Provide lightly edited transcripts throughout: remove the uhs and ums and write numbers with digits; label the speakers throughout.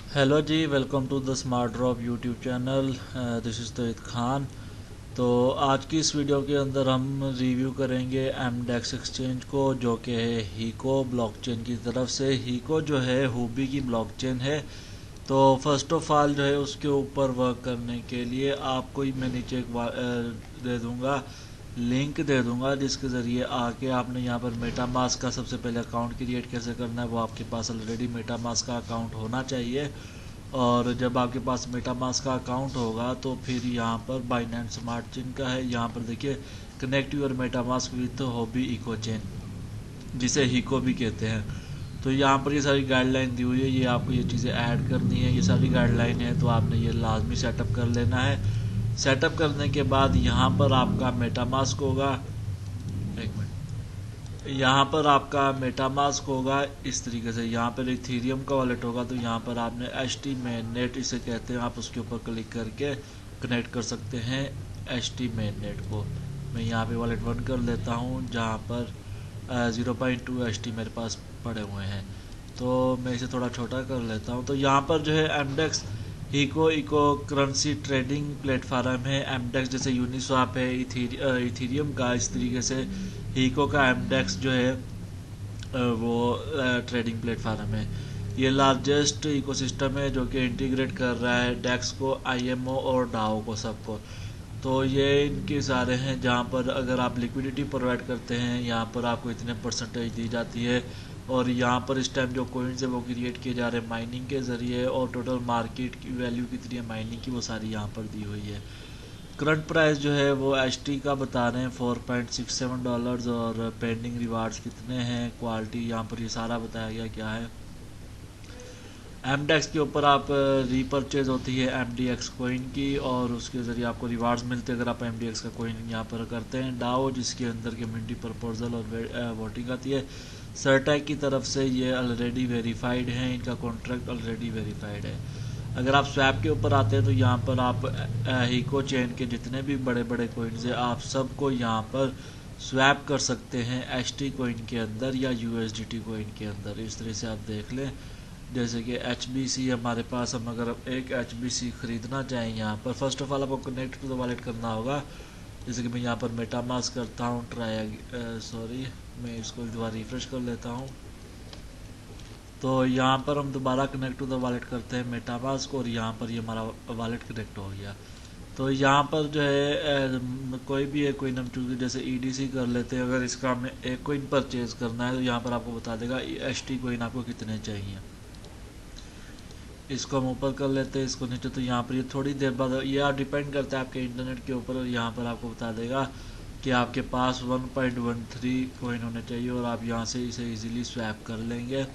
Speaker 1: Hello ji, welcome to the smart drop YouTube channel. This is Tohid Khan. तो आज की इस वीडियो के अंदर हम रिव्यू करेंगे एमडेक्स एक्सचेंज को, जो कि है हीको ब्लॉकचेन की तरफ से। हीको जो है हुबी की ब्लॉकचेन है। तो फर्स्ट ऑफ ऑल जो है उसके ऊपर वर्क करने के लिए आपको ही मैं नीचे एक दे दूंगा, लिंक दे दूंगा, जिसके ज़रिए आके आपने यहाँ पर मेटामास्क का सबसे पहले अकाउंट क्रिएट कैसे करना है वो आपके पास ऑलरेडी मेटामास्क का अकाउंट होना चाहिए। और जब आपके पास मेटामास्क का अकाउंट होगा तो फिर यहाँ पर बाइनेंस स्मार्ट चेन का है, यहाँ पर देखिए connect your MetaMask with hobby eco chain, जिसे हीको भी कहते हैं। तो यहाँ पर ये सारी गाइडलाइन दी हुई है, ये आपको ये चीज़ें ऐड करनी है, ये सारी गाइडलाइन है, तो आपने ये लाजमी सेटअप कर लेना है। सेटअप करने के बाद यहाँ पर आपका मेटामास्क होगा, एक मिनट, यहाँ पर आपका मेटामास्क होगा इस तरीके से। यहाँ पर इथीरियम का वॉलेट होगा, तो यहाँ पर आपने एच टी मेन नेट इसे कहते हैं, आप उसके ऊपर क्लिक करके कनेक्ट कर सकते हैं एच टी मेन नेट को। मैं यहाँ पे वॉलेट 1 कर लेता हूँ, जहाँ पर 0.2 एच टी मेरे पास पड़े हुए हैं। तो मैं इसे थोड़ा छोटा कर लेता हूँ। तो यहाँ पर जो है एमडेक्स हीको इको करेंसी ट्रेडिंग प्लेटफार्म है। एमडेक्स जैसे यूनिस्वाप है इथीरियम का, इस तरीके से हीको का एमडेक्स जो है वो ट्रेडिंग प्लेटफार्म है। ये लार्जेस्ट इकोसिस्टम है जो कि इंटीग्रेट कर रहा है डेक्स को, आईएमओ और डाओ को, सबको। तो ये इनके सारे हैं, जहाँ पर अगर आप लिक्विडिटी प्रोवाइड करते हैं यहाँ पर आपको इतने परसेंटेज दी जाती है। और यहाँ पर इस टाइम जो कोइंस है वो क्रिएट किए जा रहे हैं माइनिंग के ज़रिए, और टोटल मार्केट की वैल्यू कितनी है माइनिंग की वो सारी यहाँ पर दी हुई है। करंट प्राइस जो है वो एच टी का बता रहे हैं $4.67, और पेंडिंग रिवार्ड्स कितने हैं, क्वालिटी यहाँ पर ये सारा बताया गया क्या है। एमडेक्स के ऊपर आप रीपरचेज होती है एमडीएक्स कोइन की, और उसके ज़रिए आपको रिवार्ड्स मिलते हैं अगर आप एमडीएक्स का कोइन यहाँ पर करते हैं। डाओ जिसके अंदर कम्युनिटी प्रपोजल और वोटिंग आती है। सरटैक की तरफ से ये ऑलरेडी वेरीफाइड है, इनका कॉन्ट्रैक्ट ऑलरेडी वेरीफाइड है। अगर आप स्वैप के ऊपर आते हैं तो यहाँ पर आप हीको चेन के जितने भी बड़े बड़े कोइंस हैं आप सबको यहाँ पर स्वैप कर सकते हैं एच टी कोइन के अंदर या यूएसडीटी कोइन के अंदर। इस तरह से आप देख लें, जैसे कि एच बी सी हमारे पास, हम अगर एक एच बी सी ख़रीदना चाहें यहाँ पर फर्स्ट ऑफ ऑल आपको कनेक्ट टू द वॉलेट करना होगा। जैसे कि मैं यहाँ पर मेटामास्क करता हूँ सॉरी, मैं इसको एक बार रिफ्रेश कर लेता हूँ। तो यहाँ पर हम दोबारा कनेक्ट टू द वॉलेट करते हैं मेटामास्क, और यहाँ पर ये हमारा वॉलेट कनेक्ट हो गया। तो यहाँ पर जो है कोई भी एक कोइन हम चूज, जैसे ईडीसी कर लेते हैं। अगर इसका हमें एक कोइन परचेज करना है तो यहाँ पर आपको बता देगा एच टी कोइन आपको कितने चाहिए। इसको हम ऊपर कर लेते हैं, इसको नीचे। तो यहाँ पर ये थोड़ी देर बाद ये डिपेंड करता है आपके इंटरनेट के ऊपर, और यहाँ पर आपको बता देगा कि आपके पास 1.13 कोइन होने चाहिए, और आप यहाँ से इसे इजीली स्वैप कर लेंगे।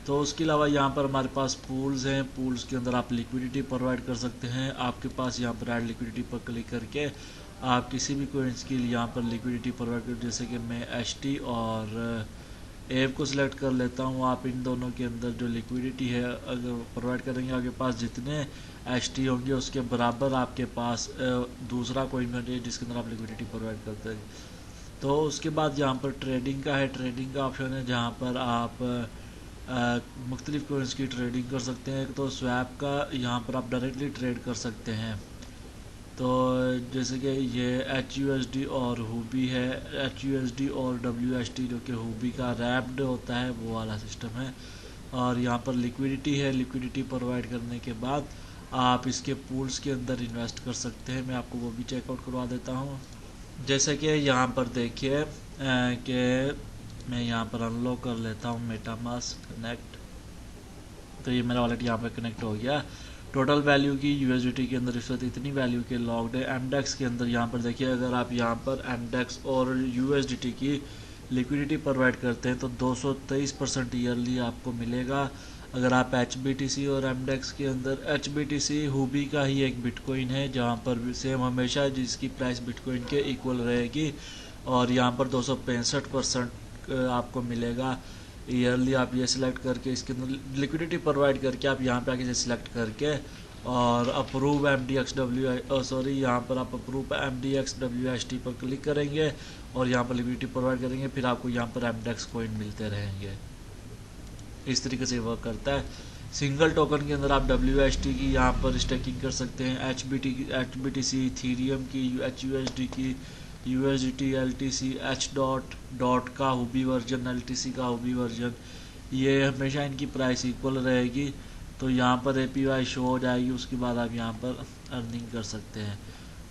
Speaker 1: तो उसके अलावा यहाँ पर हमारे पास पूल्स हैं, पूल्स के अंदर आप लिक्विडिटी प्रोवाइड कर सकते हैं। आपके पास यहाँ पर ऐड लिक्विडिटी पर क्लिक करके आप किसी भी कोइंस के लिए यहाँ पर लिक्विडिटी प्रोवाइड कर, जैसे कि मैं एच टी और एव को सिलेक्ट कर लेता हूँ। आप इन दोनों के अंदर जो लिक्विडिटी है अगर प्रोवाइड करेंगे, आपके पास जितने एच टी होंगे उसके बराबर आपके पास दूसरा कोइन होना चाहिए जिसके अंदर आप लिक्विडिटी प्रोवाइड करते हैं। तो उसके बाद यहाँ पर ट्रेडिंग का है, ट्रेडिंग का ऑप्शन है, जहाँ पर आप मुख्तलिफ कोइंस की ट्रेडिंग कर सकते हैं। तो स्वैप का यहाँ पर आप डायरेक्टली ट्रेड कर सकते हैं। तो जैसे कि ये एच यू एस डी और हुबी है, एच यू एस डी और डब्ल्यू एस टी जो कि हुबी का रैप्ड होता है वो वाला सिस्टम है। और यहाँ पर लिक्विडिटी है, लिक्विडिटी प्रोवाइड करने के बाद आप इसके पूल्स के अंदर इन्वेस्ट कर सकते हैं। मैं आपको वो भी चेकआउट करवा देता हूँ। जैसे कि यहाँ पर देखिए कि मैं यहाँ पर अनलॉक कर लेता हूँ मेटामास्क कनेक्ट। तो ये मेरा वॉलेट यहाँ पर कनेक्ट हो गया। टोटल वैल्यू की यूएसडीटी के अंदर इस वक्त इतनी वैल्यू के लॉक्ड है। एमडेक्स के अंदर यहाँ पर देखिए, अगर आप यहाँ पर एमडेक्स और यूएसडीटी की लिक्विडिटी प्रोवाइड करते हैं तो 223% ईयरली आपको मिलेगा। अगर आप एच बी टी सी और एमडेक्स के अंदर, एच बी टी सी हुबी का ही एक बिटकॉइन है जहाँ पर सेम हमेशा जिसकी प्राइस बिटकॉइन के इक्वल रहेगी, और यहाँ पर 265% आपको मिलेगा ईयरली। आप ये सिलेक्ट करके इसके अंदर लिक्विडिटी प्रोवाइड करके आप यहाँ पे आके सिलेक्ट करके और approve M D X W sorry यहाँ पर आप approve M D X W S T पर क्लिक करेंगे और यहाँ पर लिक्विडिटी प्रोवाइड करेंगे, फिर आपको यहाँ पर एमडेक्स कोइन मिलते रहेंगे। इस तरीके से वर्क करता है। सिंगल टोकन के अंदर आप WST की यहाँ पर स्टेकिंग कर सकते हैं, HBTC, इथीरियम की, HUSD की, USDT, LTC, H डॉट का हुबी वर्जन, LTC का हुबी वर्जन, ये हमेशा इनकी प्राइस इक्वल रहेगी। तो यहाँ पर APY शो हो जाएगी, उसके बाद आप यहाँ पर अर्निंग कर सकते हैं।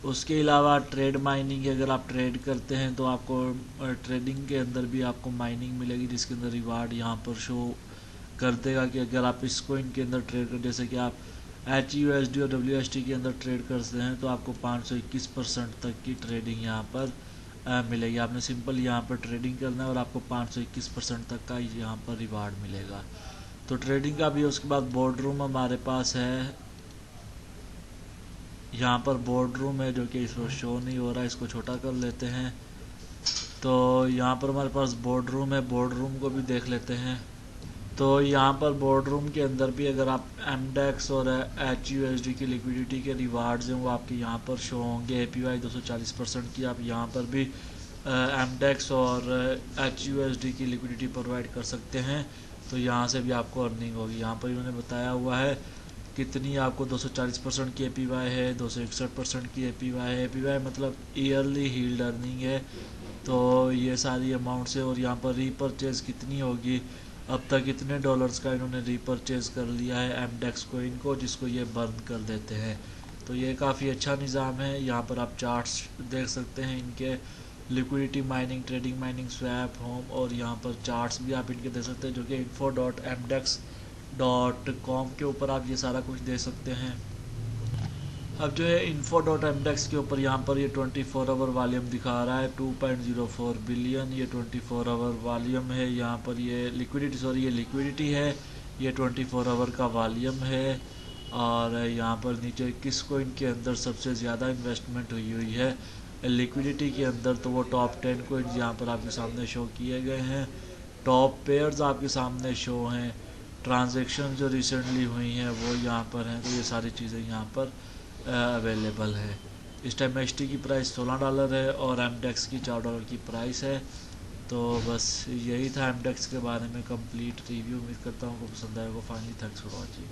Speaker 1: उसके अलावा ट्रेड माइनिंग, अगर आप ट्रेड करते हैं तो आपको ट्रेडिंग के अंदर भी आपको माइनिंग मिलेगी, जिसके अंदर रिवार्ड यहाँ पर शो कर देगा कि अगर आप इस कोइन के अंदर ट्रेड कर, जैसे कि आप HUSD और WST के अंदर ट्रेड करते हैं तो आपको 521% तक की ट्रेडिंग यहाँ पर मिलेगी। आपने सिंपल यहाँ पर ट्रेडिंग करना है और आपको 521% तक का यहाँ पर रिवार्ड मिलेगा। तो ट्रेडिंग का भी, उसके बाद बोर्ड रूम हमारे पास है, यहाँ पर बोर्ड रूम है जो कि इसको शो नहीं हो रहा है, इसको छोटा कर लेते हैं। तो यहाँ पर हमारे पास बोर्ड रूम है, बोर्ड रूम को भी देख लेते हैं। तो यहाँ पर बोर्ड रूम के अंदर भी अगर आप MDEX और HUSD की लिक्विडिटी के रिवार्ड्स हैं वो आपके यहाँ पर शो होंगे। APY 240% की आप यहाँ पर भी MDEX और HUSD की लिक्विडिटी प्रोवाइड कर सकते हैं। तो यहाँ से भी आपको अर्निंग होगी। यहाँ पर इन्होंने बताया हुआ है कितनी आपको 240% की APY है, 261% की APY है। APY मतलब ईयरली हील्ड अर्निंग है। तो ये सारी अमाउंट से, और यहाँ पर रीपरचेज कितनी होगी, अब तक इतने डॉलर्स का इन्होंने रीपरचेज कर लिया है MDEX कोइन को, जिसको ये बर्न कर देते हैं। तो ये काफ़ी अच्छा निज़ाम है। यहाँ पर आप चार्ट्स देख सकते हैं इनके, liquidity mining, trading mining, swap, home, और यहाँ पर चार्ट्स भी आप इनके देख सकते हैं जो कि info.mdex.com के ऊपर आप ये सारा कुछ देख सकते हैं। अब जो है info.mdex के ऊपर यहाँ पर ये 24 आवर वॉल्यूम दिखा रहा है 2.04 बिलियन, ये 24 आवर वॉल्यूम है। यहाँ पर ये लिक्विडिटी, सॉरी ये लिक्विडिटी है, ये 24 आवर का वॉल्यूम है। और यहाँ पर नीचे किस कोइन के अंदर सबसे ज़्यादा इन्वेस्टमेंट हुई हुई है लिक्विडिटी के अंदर, तो वो टॉप 10 कोइंस यहाँ पर आपके सामने शो किए गए हैं। टॉप पेयर्स आपके सामने शो हैं। ट्रांजेक्शन जो रिसेंटली हुई हैं वो यहाँ पर हैं। तो ये सारी चीज़ें यहाँ पर अवेलेबल है। इस टाइम HT की प्राइस $16 है और MDEX की $4 की प्राइस है। तो बस यही था MDEX के बारे में कंप्लीट रिव्यू। उम्मीद करता हूँ आपको पसंद आएगा। Finally thanks for watching.